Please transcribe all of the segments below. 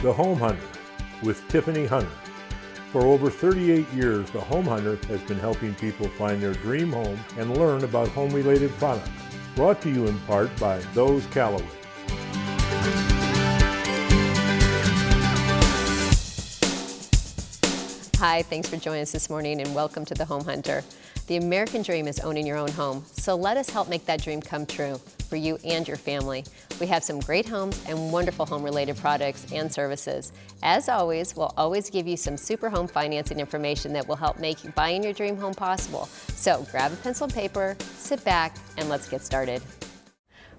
The Home Hunter with Tiffany Hunter. For over 38 years, The Home Hunter has been helping people find their dream home and learn about home-related products. Brought to you in part by Those Callaway. Hi, thanks for joining us this morning and welcome to The Home Hunter. The American dream is owning your own home, so let us help make that dream come true for you and your family. We have some great homes and wonderful home-related products and services. As always, we'll always give you some super home financing information that will help make buying your dream home possible. So grab a pencil and paper, sit back, and let's get started.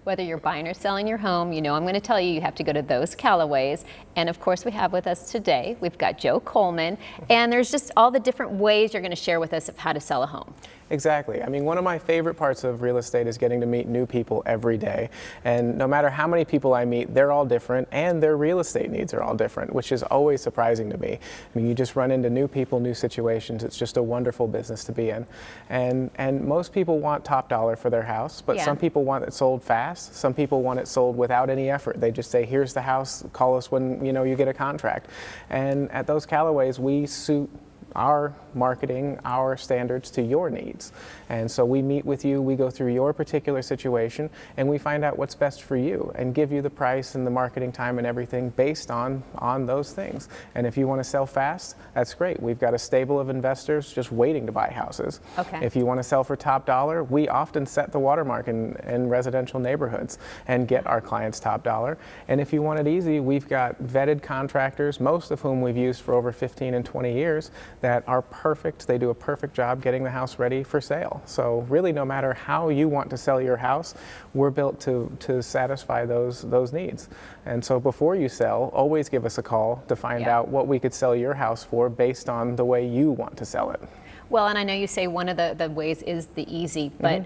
Whether you're buying or selling your home, you know I'm going to tell you have to go to Those Callaways. And of course we have with us today, we've got Joe Coleman, and there's just all the different ways you're going to share with us of how to sell a home. Exactly. I mean, one of my favorite parts of real estate is getting to meet new people every day. And no matter how many people I meet, they're all different and their real estate needs are all different, which is always surprising to me. I mean, you just run into new people, new situations. It's just a wonderful business to be in. And most people want top dollar for their house, but some people want it sold fast. Some people want it sold without any effort. They just say, here's the house, call us when you get a contract. And at Those Callaways, we suit our marketing, our standards to your needs. And so we meet with you, we go through your particular situation, and we find out what's best for you and give you the price and the marketing time and everything based on those things. And if you want to sell fast, that's great. We've got a stable of investors just waiting to buy houses. Okay. If you want to sell for top dollar, we often set the watermark in residential neighborhoods and get our clients top dollar. And if you want it easy, we've got vetted contractors, most of whom we've used for over 15 and 20 years, that are perfect. They do a perfect job getting the house ready for sale. So really, no matter how you want to sell your house, we're built to satisfy those needs. And so before you sell, always give us a call to find out what we could sell your house for based on the way you want to sell it. Well, and I know you say one of the ways is the easy, but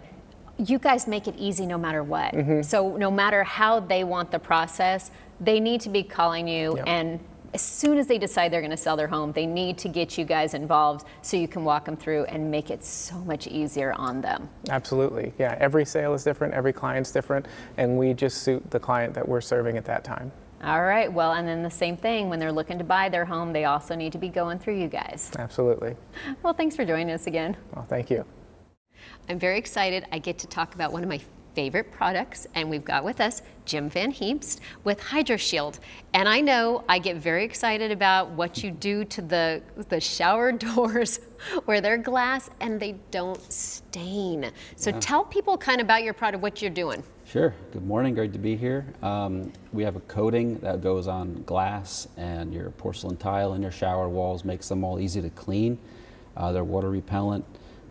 you guys make it easy no matter what. So no matter how they want the process, they need to be calling you, and as soon as they decide they're going to sell their home, they need to get you guys involved so you can walk them through and make it so much easier on them. Absolutely. Yeah, every sale is different, every client's different, and we just suit the client that we're serving at that time. All right, well, and then the same thing, when they're looking to buy their home, they also need to be going through you guys. Absolutely. Well, thanks for joining us again. Well, thank you. I'm very excited. I get to talk about one of my favorite products, and we've got with us Jim Van Heemst with HydroShield. And I know I get very excited about what you do to the shower doors where they're glass and they don't stain. So tell people kind of about your product, what you're doing. Sure. Good morning. Great to be here. We have a coating that goes on glass and your porcelain tile in your shower walls, makes them all easy to clean. They're water repellent.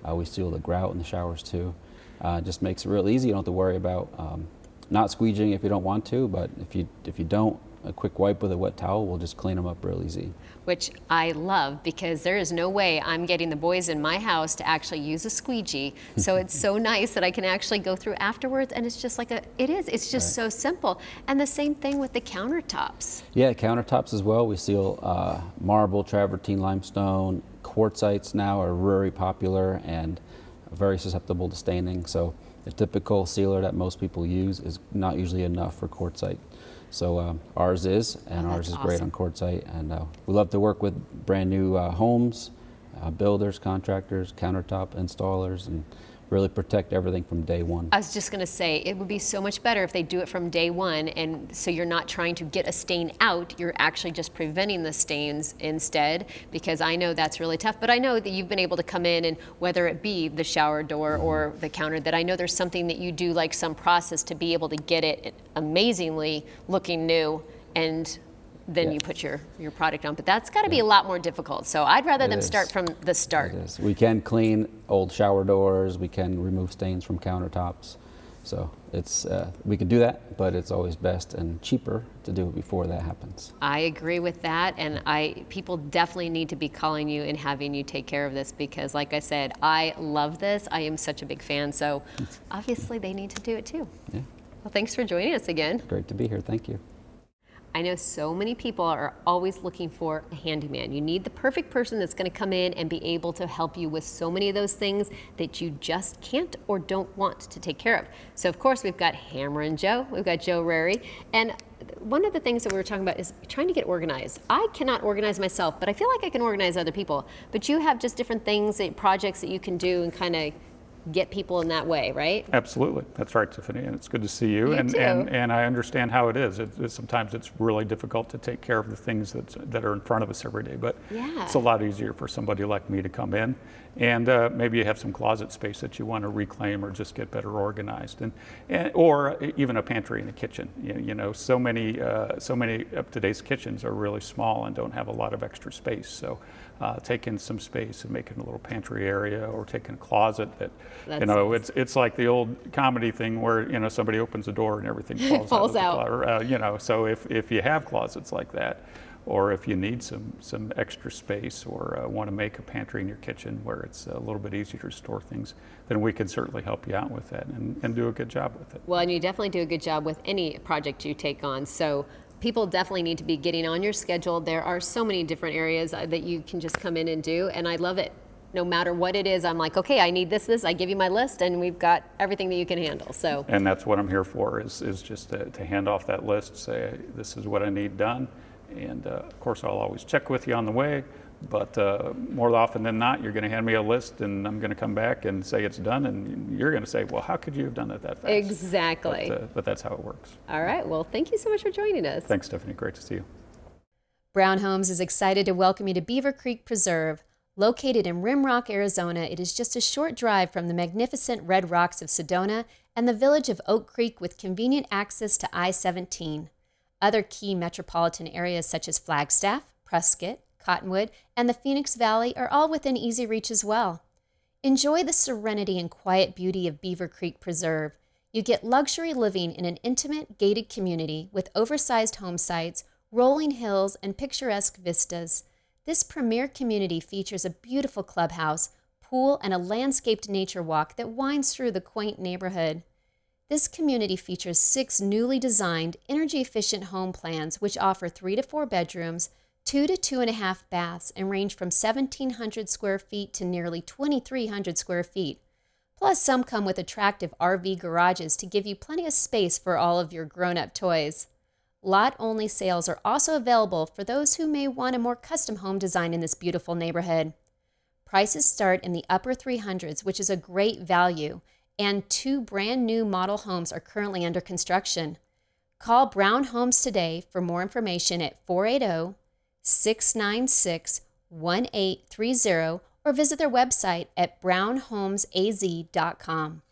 We seal the grout in the showers too. Just makes it real easy. You don't have to worry about not squeegeeing if you don't want to, but if you don't, a quick wipe with a wet towel will just clean them up real easy. Which I love, because there is no way I'm getting the boys in my house to actually use a squeegee. So it's so nice that I can actually go through afterwards, and it's just like it's just so simple. And the same thing with the countertops. Yeah, countertops as well. We seal marble, travertine limestone. Quartzites now are very popular and very susceptible to staining. So the typical sealer that most people use is not usually enough for quartzite. So ours is, and ours is great on quartzite. And we love to work with brand new homes, builders, contractors, countertop installers, and really protect everything from day one. I was just going to say, it would be so much better if they do it from day one, and so you're not trying to get a stain out, you're actually just preventing the stains instead, because I know that's really tough. But I know that you've been able to come in, and whether it be the shower door or the counter, that I know there's something that you do, like some process to be able to get it amazingly looking new, and then you put your product on. But that's got to be a lot more difficult. So I'd rather them start from the start. It is. We can clean old shower doors. We can remove stains from countertops. So it's we can do that, but it's always best and cheaper to do it before that happens. I agree with that, and people definitely need to be calling you and having you take care of this, because like I said, I love this. I am such a big fan, so obviously they need to do it too. Yeah. Well, thanks for joining us again. Great to be here. Thank you. I know so many people are always looking for a handyman. You need the perfect person that's going to come in and be able to help you with so many of those things that you just can't or don't want to take care of. So of course we've got Hammer and Joe. We've got Joe Rary. And one of the things that we were talking about is trying to get organized. I cannot organize myself, but I feel like I can organize other people. But you have just different things, projects that you can do and kind of get people in that way, right? Absolutely. That's right, Tiffany, and it's good to see you. You and, too. and I understand how it is. Sometimes it's really difficult to take care of the things that are in front of us every day, but Yeah. it's a lot easier for somebody like me to come in, and maybe you have some closet space that you want to reclaim or just get better organized, and or even a pantry and a kitchen. You know, so many of today's kitchens are really small and don't have a lot of extra space. So taking some space and making a little pantry area, or taking a closet that, That's you know, nice. it's like the old comedy thing where, you know, somebody opens the door and everything falls out. You know, so if you have closets like that, or if you need some extra space, or want to make a pantry in your kitchen where it's a little bit easier to store things, then we can certainly help you out with that and do a good job with it. Well, and you definitely do a good job with any project you take on. So people definitely need to be getting on your schedule. There are so many different areas that you can just come in and do, and I love it. No matter what it is, I'm like, okay, I need this. I give you my list, and we've got everything that you can handle. So. And that's what I'm here for, is just to hand off that list, say, this is what I need done. And of course, I'll always check with you on the way, but more often than not, you're going to hand me a list, and I'm going to come back and say it's done, and you're going to say, well, how could you have done it that fast? Exactly. But that's how it works. All right. Well, thank you so much for joining us. Thanks, Stephanie. Great to see you. Brown Homes is excited to welcome you to Beaver Creek Preserve. Located in Rimrock, Arizona, it is just a short drive from the magnificent Red Rocks of Sedona and the village of Oak Creek, with convenient access to I-17. Other key metropolitan areas such as Flagstaff, Prescott, Cottonwood, and the Phoenix Valley are all within easy reach as well. Enjoy the serenity and quiet beauty of Beaver Creek Preserve. You get luxury living in an intimate, gated community with oversized home sites, rolling hills, and picturesque vistas. This premier community features a beautiful clubhouse, pool, and a landscaped nature walk that winds through the quaint neighborhood. This community features 6 newly designed, energy-efficient home plans which offer 3 to 4 bedrooms, 2 to 2.5 baths, and range from 1,700 square feet to nearly 2,300 square feet. Plus, some come with attractive RV garages to give you plenty of space for all of your grown-up toys. Lot-only sales are also available for those who may want a more custom home design in this beautiful neighborhood. Prices start in the upper 300s, which is a great value, and 2 brand new model homes are currently under construction. Call Brown Homes today for more information at 480-696-1830 or visit their website at brownhomesaz.com.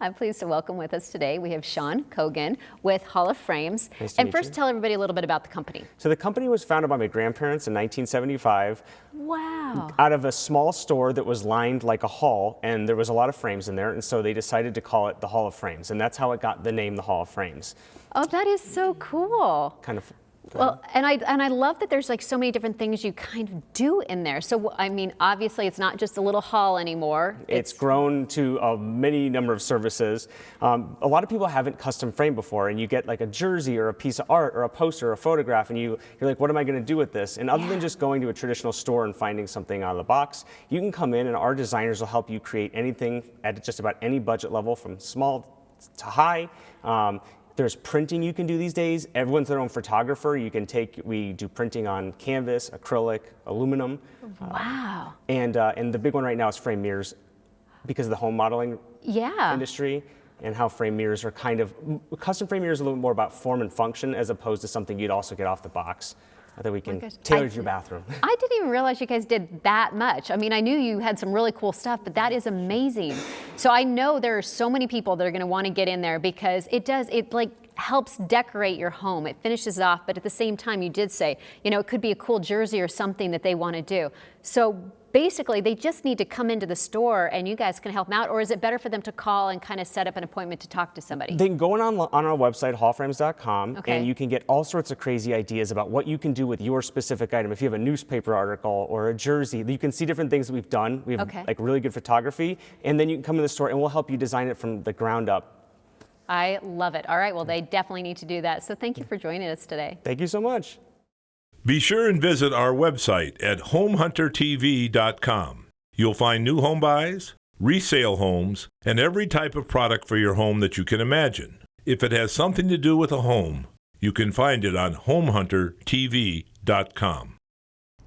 I'm pleased to welcome with us today, we have Sean Cogan with Hall of Frames. Nice to and meet first you. tell everybody a little bit about the company. So the company was founded by my grandparents in 1975 Wow. out of a small store that was lined like a hall, and there was a lot of frames in there, and so they decided to call it the Hall of Frames, and that's how it got the name the Hall of Frames. Oh, that is so cool. Kind of. Well, and I love that there's like so many different things you kind of do in there. So, I mean, obviously it's not just a little hall anymore. It's grown to a many number of services. A lot of people haven't custom framed before, and you get like a jersey or a piece of art or a poster or a photograph, and you're like, what am I going to do with this? And other than just going to a traditional store and finding something out of the box, you can come in and our designers will help you create anything at just about any budget level, from small to high. There's printing you can do these days. Everyone's their own photographer. We do printing on canvas, acrylic, aluminum. Wow. And the big one right now is frame mirrors, because of the home modeling industry and how frame mirrors are kind of, custom frame mirrors are a little more about form and function as opposed to something you'd also get off the box that we can tailor to your bathroom. I didn't even realize you guys did that much. I mean, I knew you had some really cool stuff, but that is amazing. So I know there are so many people that are going to want to get in there because it like helps decorate your home. It finishes it off, but at the same time, you did say, you know, it could be a cool jersey or something that they want to do. So basically, they just need to come into the store and you guys can help them out, or is it better for them to call and kind of set up an appointment to talk to somebody? They can go on our website, hallframes.com, Okay. and you can get all sorts of crazy ideas about what you can do with your specific item. If you have a newspaper article or a jersey, you can see different things that we've done. We have like really good photography, and then you can come in the store and we'll help you design it from the ground up. I love it. All right, well, they definitely need to do that. So thank you for joining us today. Thank you so much. Be sure and visit our website at homehuntertv.com. You'll find new home buys, resale homes, and every type of product for your home that you can imagine. If it has something to do with a home, You can find it on homehuntertv.com.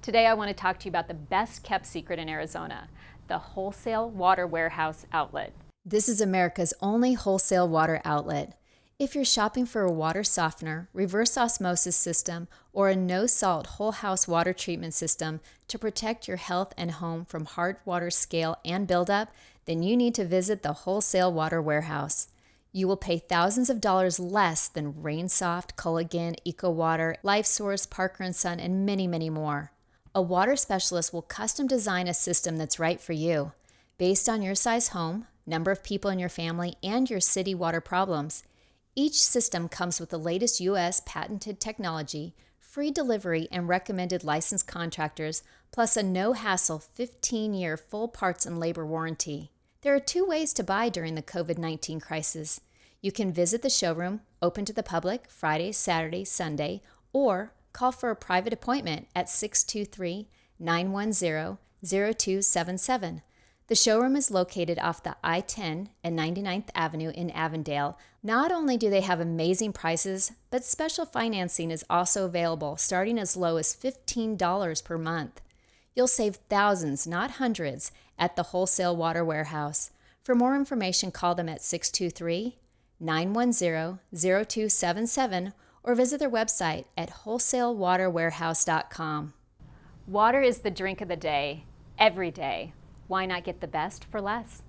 Today I want to talk to you about the best kept secret in Arizona, the Wholesale Water Warehouse outlet. This is America's only wholesale water outlet. If you're shopping for a water softener, reverse osmosis system, or a no-salt whole house water treatment system to protect your health and home from hard water scale and buildup, then you need to visit the Wholesale Water Warehouse. You will pay thousands of dollars less than Rainsoft, Culligan, EcoWater, LifeSource, Parker & Son, and many, many more. A water specialist will custom design a system that's right for you, based on your size home, number of people in your family, and your city water problems. Each system comes with the latest U.S. patented technology, free delivery, and recommended licensed contractors, plus a no-hassle 15-year full parts and labor warranty. There are 2 ways to buy during the COVID-19 crisis. You can visit the showroom, open to the public, Friday, Saturday, Sunday, or call for a private appointment at 623-910-0277. The showroom is located off the I-10 and 99th Avenue in Avondale. Not only do they have amazing prices, but special financing is also available, starting as low as $15 per month. You'll save thousands, not hundreds, at the Wholesale Water Warehouse. For more information, call them at 623-910-0277 or visit their website at wholesalewaterwarehouse.com. Water is the drink of the day, every day. Why not get the best for less?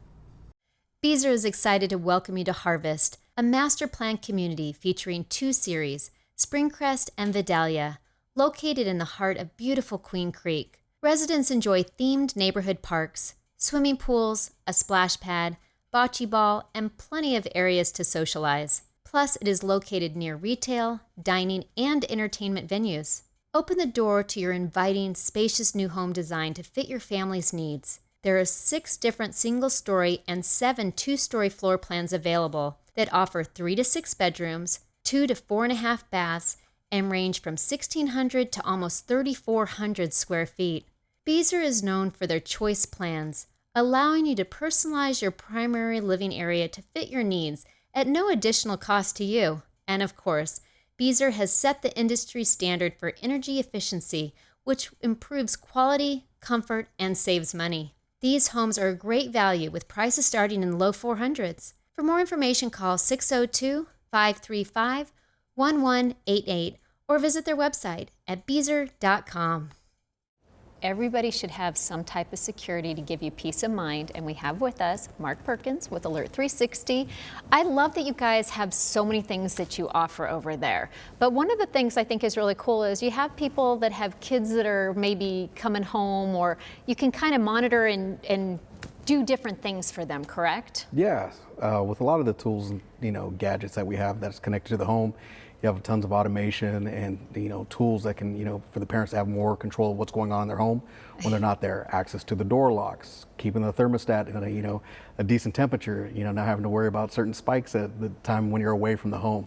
Beazer is excited to welcome you to Harvest, a master plan community featuring 2 series, Springcrest and Vidalia, located in the heart of beautiful Queen Creek. Residents enjoy themed neighborhood parks, swimming pools, a splash pad, bocce ball, and plenty of areas to socialize. Plus, it is located near retail, dining, and entertainment venues. Open the door to your inviting, spacious new home design to fit your family's needs. There are 6 different single-story and 7 two-story floor plans available that offer 3 to 6 bedrooms, 2 to 4.5 baths, and range from 1,600 to almost 3,400 square feet. Beazer is known for their choice plans, allowing you to personalize your primary living area to fit your needs at no additional cost to you. And of course, Beazer has set the industry standard for energy efficiency, which improves quality, comfort, and saves money. These homes are a great value with prices starting in the low 400s. For more information, call 602-535-1188 or visit their website at beazer.com. Everybody should have some type of security to give you peace of mind, and we have with us Mark Perkins with Alert 360. I love that you guys have so many things that you offer over there, but one of the things I think is really cool is you have people that have kids that are maybe coming home, or you can kind of monitor and do different things for them, correct? Yeah, with a lot of the tools, gadgets that we have that's connected to the home, you have tons of automation and tools that can for the parents to have more control of what's going on in their home when they're not there. Access to the door locks, keeping the thermostat in a decent temperature. Not having to worry about certain spikes at the time when you're away from the home.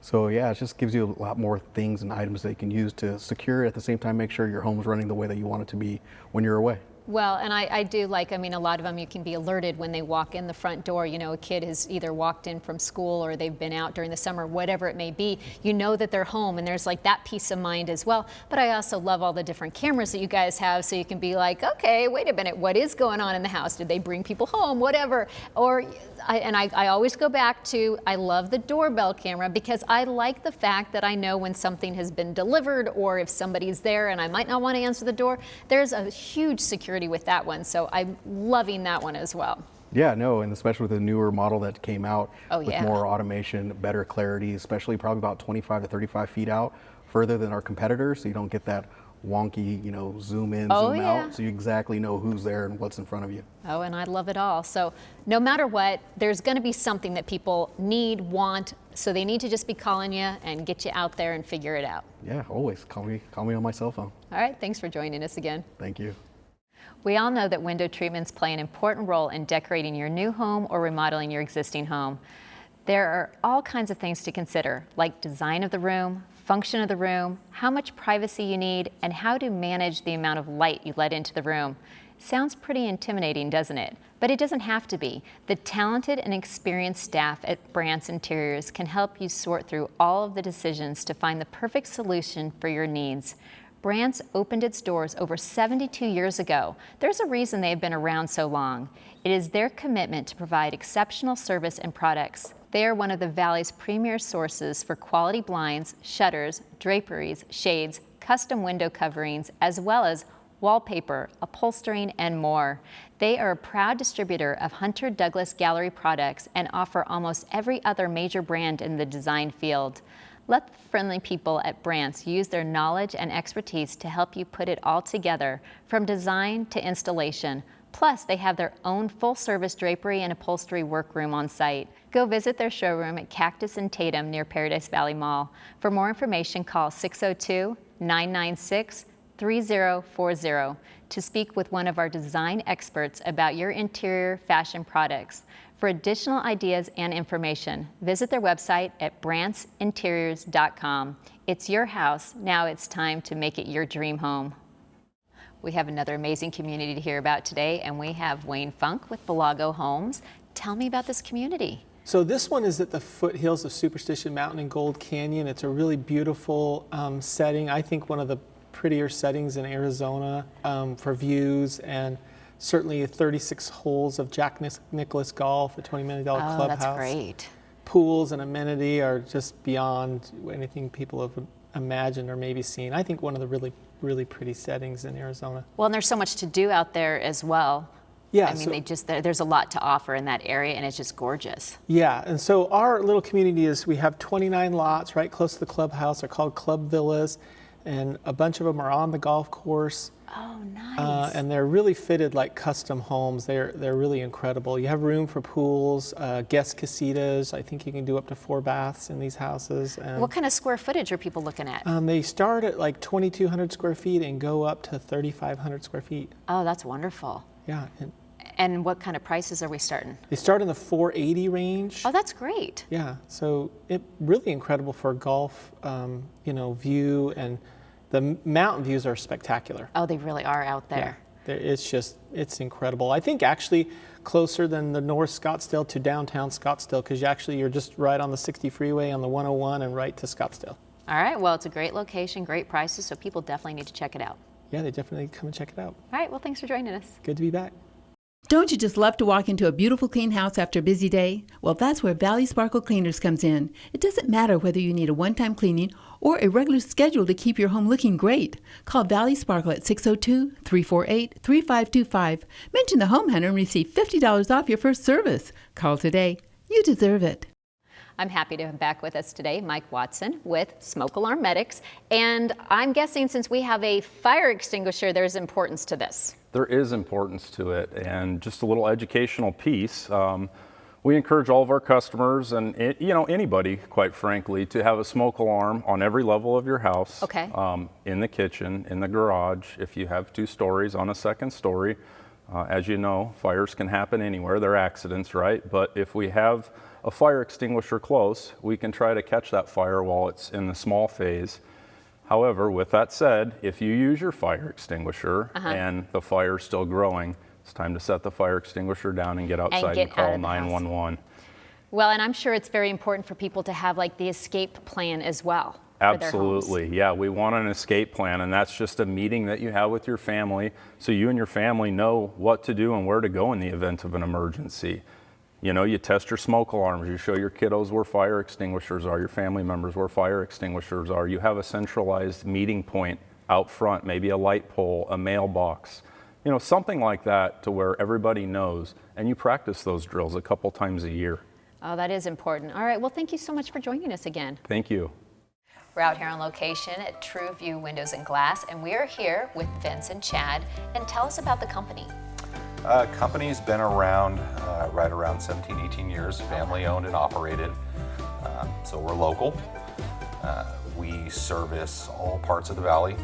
So yeah, it just gives you a lot more things and items that you can use to secure, at the same time make sure your home's running the way that you want it to be when you're away. Well, and I do like, a lot of them you can be alerted when they walk in the front door. A kid has either walked in from school or they've been out during the summer, whatever it may be. You know that they're home, and there's like that peace of mind as well. But I also love all the different cameras that you guys have, so you can be like, okay, wait a minute, what is going on in the house? Did they bring people home? Whatever. I always go back to, I love the doorbell camera because I like the fact that I know when something has been delivered or if somebody's there and I might not want to answer the door. There's a huge security with that one, so I'm loving that one as well. Yeah, no, and especially with the newer model that came out with yeah. more automation, better clarity, especially probably about 25 to 35 feet out further than our competitors, so you don't get that wonky, zoom in, zoom out, so you exactly know who's there and what's in front of you. Oh, and I love it all. So no matter what, there's going to be something that people need, want, so they need to just be calling you and get you out there and figure it out. Yeah, always call me on my cell phone. All right, thanks for joining us again. Thank you. We all know that window treatments play an important role in decorating your new home or remodeling your existing home. There are all kinds of things to consider, like design of the room, function of the room, how much privacy you need, and how to manage the amount of light you let into the room. Sounds pretty intimidating, doesn't it? But it doesn't have to be. The talented and experienced staff at Brandt's Interiors can help you sort through all of the decisions to find the perfect solution for your needs. Brandt's opened its doors over 72 years ago. There's a reason they have been around so long. It is their commitment to provide exceptional service and products. They are one of the Valley's premier sources for quality blinds, shutters, draperies, shades, custom window coverings, as well as wallpaper, upholstering, and more. They are a proud distributor of Hunter Douglas Gallery products and offer almost every other major brand in the design field. Let the friendly people at Brandt's use their knowledge and expertise to help you put it all together, from design to installation. Plus, they have their own full-service drapery and upholstery workroom on site. Go visit their showroom at Cactus and Tatum near Paradise Valley Mall. For more information, call 602-996-3040 to speak with one of our design experts about your interior fashion products. For additional ideas and information, visit their website at brandtsinteriors.com. It's your house. Now it's time to make it your dream home. We have another amazing community to hear about today, and we have Wayne Funk with Belago Homes. Tell me about this community. So this one is at the foothills of Superstition Mountain in Gold Canyon. It's a really beautiful setting. I think one of the prettier settings in Arizona for views, and certainly 36 holes of Jack Nicklaus Golf, a $20 million clubhouse. Oh, that's great. Pools and amenity are just beyond anything people have imagined or maybe seen. I think one of the really pretty settings in Arizona. Well, and there's so much to do out there as well. Yeah, I mean, there's a lot to offer in that area, and it's just gorgeous. Yeah, and so our little community we have 29 lots right close to the clubhouse. They're called Club Villas, and a bunch of them are on the golf course. Oh, nice. And they're really fitted like custom homes. They're really incredible. You have room for pools, guest casitas. I think you can do up to 4 baths in these houses. And what kind of square footage are people looking at? they start at like 2,200 square feet and go up to 3,500 square feet. Oh, that's wonderful. Yeah. And what kind of prices are we starting? They start in the 480 range. Oh, that's great. Yeah, so it really incredible for golf, view, and the mountain views are spectacular. Oh, they really are out there. Yeah, it's incredible. I think actually closer than the North Scottsdale to downtown Scottsdale, because you're just right on the 60 freeway on the 101 and right to Scottsdale. All right, well, it's a great location, great prices, so people definitely need to check it out. Yeah, they definitely come and check it out. All right, well, thanks for joining us. Good to be back. Don't you just love to walk into a beautiful clean house after a busy day? Well, that's where Valley Sparkle Cleaners comes in. It doesn't matter whether you need a one-time cleaning or a regular schedule to keep your home looking great. Call Valley Sparkle at 602-348-3525. Mention the Home Hunter and receive $50 off your first service. Call today. You deserve it. I'm happy to have back with us today Mike Watson with Smoke Alarm Medics. And I'm guessing since we have a fire extinguisher, there's importance to this. There is importance to it, and just a little educational piece. We encourage all of our customers and anybody, quite frankly, to have a smoke alarm on every level of your house. Okay. In the kitchen, in the garage, if you have 2 stories, on a 2nd story. As you know, fires can happen anywhere. They're accidents, right? But if we have a fire extinguisher close, we can try to catch that fire while it's in the small phase. However, with that said, if you use your fire extinguisher and the fire's still growing, it's time to set the fire extinguisher down and get outside and call 911. Well, and I'm sure it's very important for people to have like the escape plan as well. Absolutely, yeah. We want an escape plan, and that's just a meeting that you have with your family so you and your family know what to do and where to go in the event of an emergency. You test your smoke alarms, you show your kiddos where fire extinguishers are, your family members where fire extinguishers are. You have a centralized meeting point out front, maybe a light pole, a mailbox, something like that to where everybody knows, and you practice those drills a couple times a year. Oh, that is important. All right, well, thank you so much for joining us again. Thank you. We're out here on location at True View Windows and Glass, and we are here with Vince and Chad. And tell us about the company. Company's been around right around 17, 18 years, family owned and operated. So we're local. We service all parts of the valley.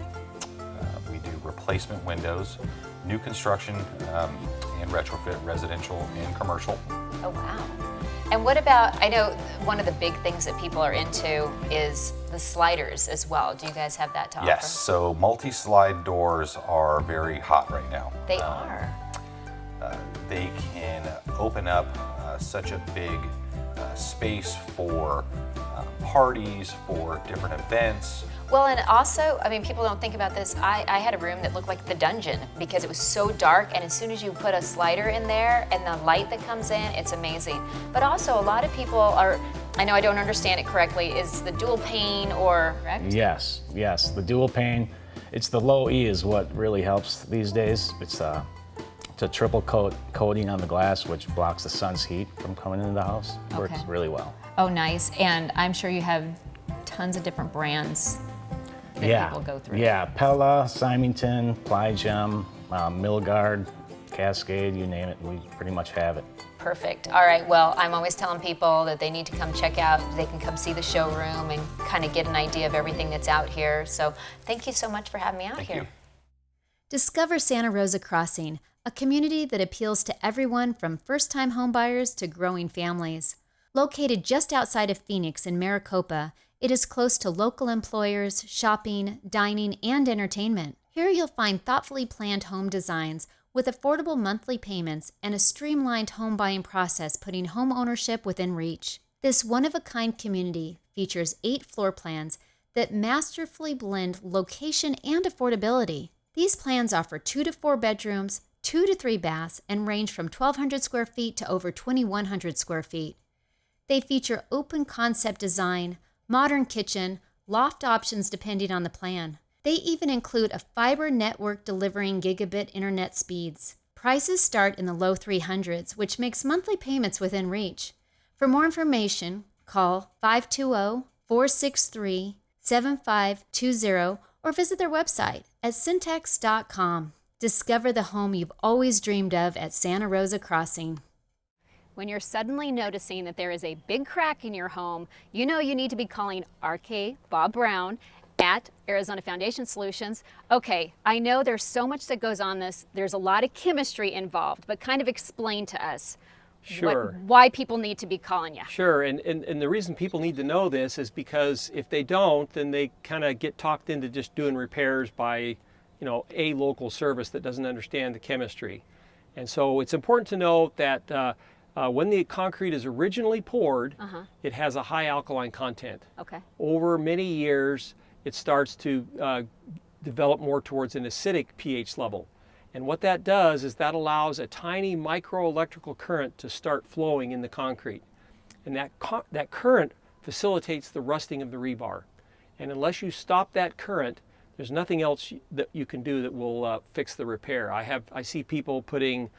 We do replacement windows, new construction and retrofit, residential and commercial. Oh, wow. And what about, I know one of the big things that people are into is the sliders as well. Do you guys have that to offer? Yes, so multi-slide doors are very hot right now. They are. They can open up such a big space for parties, for different events. Well, and also, I mean, people don't think about this. I had a room that looked like the dungeon because it was so dark, and as soon as you put a slider in there and the light that comes in, it's amazing. But also, a lot of people are, I know I don't understand it correctly, is the dual pane or, correct? Yes, the dual pane. It's the low E is what really helps these days. It's a triple coating on the glass, which blocks the sun's heat from coming into the house. Works really well. Oh, nice. And I'm sure you have tons of different brands that people go through. Yeah, Pella, Symington, Plygem, Milgard, Cascade, you name it, we pretty much have it. Perfect. All right, well, I'm always telling people that they need to come check out, they can come see the showroom and kind of get an idea of everything that's out here. So thank you so much for having me out here. Discover Santa Rosa Crossing, a community that appeals to everyone from first-time homebuyers to growing families. Located just outside of Phoenix in Maricopa, it is close to local employers, shopping, dining, and entertainment. Here you'll find thoughtfully planned home designs with affordable monthly payments and a streamlined home buying process, putting home ownership within reach. This one-of-a-kind community features 8 floor plans that masterfully blend location and affordability. These plans offer 2 to 4 bedrooms, 2 to 3 baths, and range from 1,200 square feet to over 2,100 square feet. They feature open concept design, modern kitchen, loft options depending on the plan. They even include a fiber network delivering gigabit internet speeds. Prices start in the low 300s, which makes monthly payments within reach. For more information, call 520-463-7520 or visit their website at syntax.com. Discover the home you've always dreamed of at Santa Rosa Crossing. When you're suddenly noticing that there is a big crack in your home, you know you need to be calling RK Bob Brown at Arizona Foundation Solutions. Okay, I know there's so much that goes on this. There's a lot of chemistry involved, but kind of explain to us why people need to be calling you. Sure, and the reason people need to know this is because if they don't, then they kind of get talked into just doing repairs by, a local service that doesn't understand the chemistry. And so it's important to note that when the concrete is originally poured, it has a high alkaline content. Okay. Over many years, it starts to develop more towards an acidic pH level. And what that does is that allows a tiny microelectrical current to start flowing in the concrete. And that current facilitates the rusting of the rebar. And unless you stop that current, there's nothing else that you can do that will fix the repair. I see people putting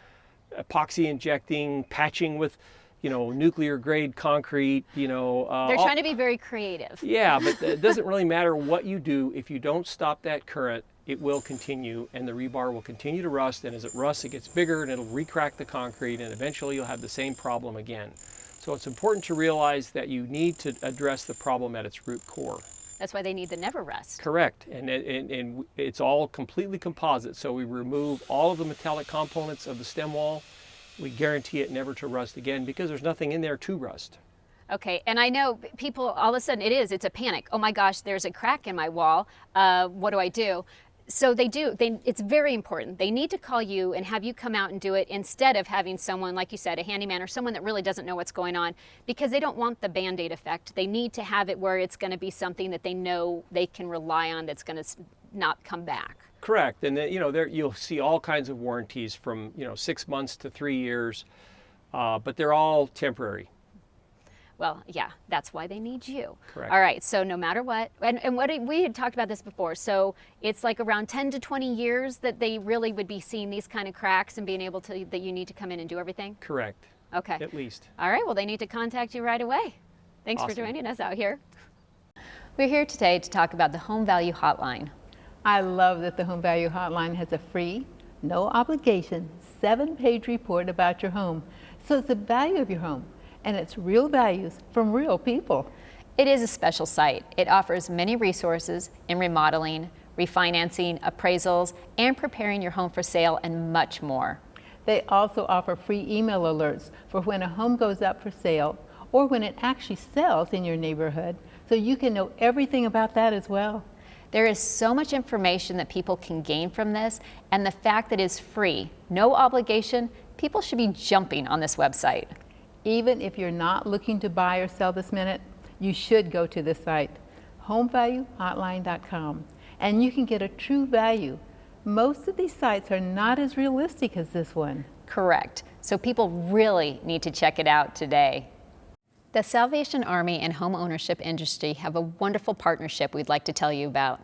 epoxy injecting, patching with, nuclear grade concrete, They're trying to be very creative. Yeah, but it doesn't really matter what you do. If you don't stop that current, it will continue and the rebar will continue to rust. And as it rusts, it gets bigger and it'll re-crack the concrete and eventually you'll have the same problem again. So it's important to realize that you need to address the problem at its root core. That's why they need the Never Rust. Correct, and it's all completely composite. So we remove all of the metallic components of the stem wall. We guarantee it never to rust again because there's nothing in there to rust. Okay, and I know people, all of a sudden it's a panic. Oh my gosh, there's a crack in my wall. What do I do? So it's very important. They need to call you and have you come out and do it instead of having someone, like you said, a handyman or someone that really doesn't know what's going on, because they don't want the Band-Aid effect. They need to have it where it's going to be something that they know they can rely on that's going to not come back. Correct, and you'll see all kinds of warranties from 6 months to 3 years, but they're all temporary. Well, yeah, that's why they need you. Correct. All right, so no matter what, and we had talked about this before, so it's like around 10 to 20 years that they really would be seeing these kind of cracks and being able to, that you need to come in and do everything? Correct. Okay. At least. All right, well, they need to contact you right away. Thanks Awesome. for joining us out here. We're here today to talk about the Home Value Hotline. I love that the Home Value Hotline has a free, no obligation, 7-page report about your home. So it's the value of your home, and it's real values from real people. It is a special site. It offers many resources in remodeling, refinancing, appraisals, and preparing your home for sale, and much more. They also offer free email alerts for when a home goes up for sale or when it actually sells in your neighborhood, so you can know everything about that as well. There is so much information that people can gain from this, and the fact that it's free, no obligation, people should be jumping on this website. Even if you're not looking to buy or sell this minute, you should go to the site, homevaluehotline.com, and you can get a true value. Most of these sites are not as realistic as this one. Correct. So people really need to check it out today. The Salvation Army and home ownership industry have a wonderful partnership we'd like to tell you about.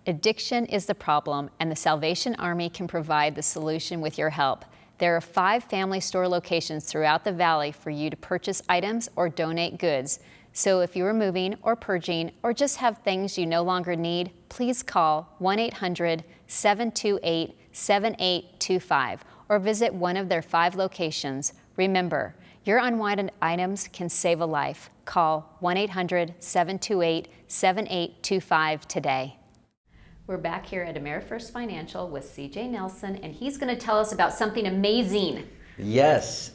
Addiction is the problem, and the Salvation Army can provide the solution with your help. There are 5 family store locations throughout the valley for you to purchase items or donate goods. So if you are moving or purging or just have things you no longer need, please call 1-800-728-7825 or visit one of their 5 locations. Remember, your unwanted items can save a life. Call 1-800-728-7825 today. We're back here at AmeriFirst Financial with CJ Nelson, and he's going to tell us about something amazing. Yes.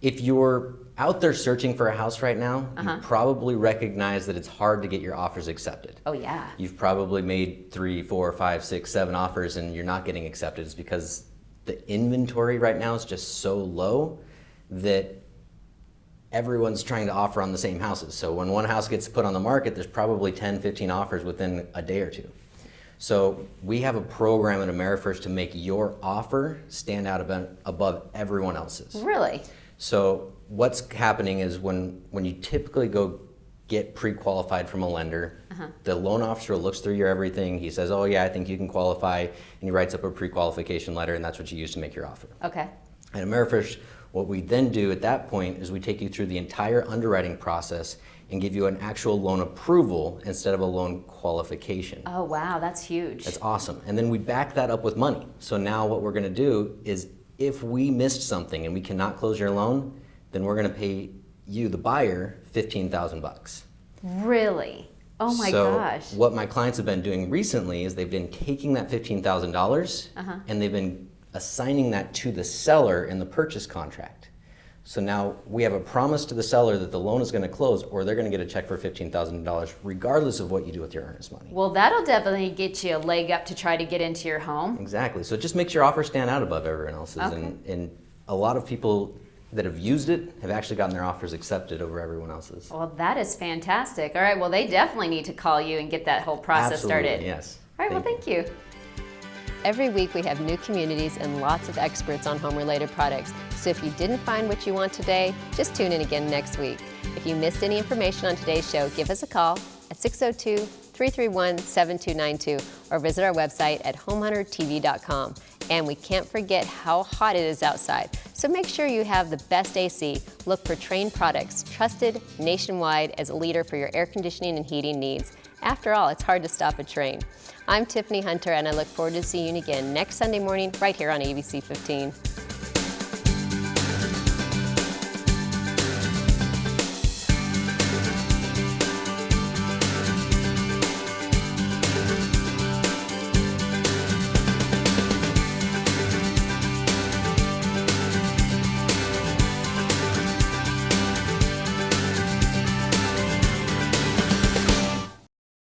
If you're out there searching for a house right now, you probably recognize that it's hard to get your offers accepted. Oh yeah. You've probably made 3, 4, 5, 6, 7 offers and you're not getting accepted. It's because the inventory right now is just so low that everyone's trying to offer on the same houses. So when one house gets put on the market, there's probably 10, 15 offers within a day or two. So we have a program at AmeriFirst to make your offer stand out above everyone else's. Really? So what's happening is when you typically go get pre-qualified from a lender, the loan officer looks through your everything. He says, oh yeah, I think you can qualify, and he writes up a pre-qualification letter, and that's what you use to make your offer. Okay. At AmeriFirst, what we then do at that point is we take you through the entire underwriting process and give you an actual loan approval instead of a loan qualification. Oh wow, that's huge. That's awesome. And then we back that up with money. So now what we're gonna do is if we missed something and we cannot close your loan, then we're gonna pay you, the buyer, $15,000. Really? Oh my gosh. What my clients have been doing recently is they've been taking that $15,000 and they've been assigning that to the seller in the purchase contract. So now we have a promise to the seller that the loan is going to close, or they're going to get a check for $15,000 regardless of what you do with your earnest money. Well, that'll definitely get you a leg up to try to get into your home. Exactly. So it just makes your offer stand out above everyone else's. Okay. And a lot of people that have used it have actually gotten their offers accepted over everyone else's. Well, that is fantastic. All right, well, they definitely need to call you and get that whole process Absolutely, started. yes. All right, thank you. Every week we have new communities and lots of experts on home-related products. So if you didn't find what you want today, just tune in again next week. If you missed any information on today's show, give us a call at 602-331-7292 or visit our website at homehuntertv.com. And we can't forget how hot it is outside. So make sure you have the best AC. Look for Trane Products, trusted nationwide as a leader for your air conditioning and heating needs. After all, it's hard to stop a Trane. I'm Tiffany Hunter, and I look forward to seeing you again next Sunday morning right here on ABC 15.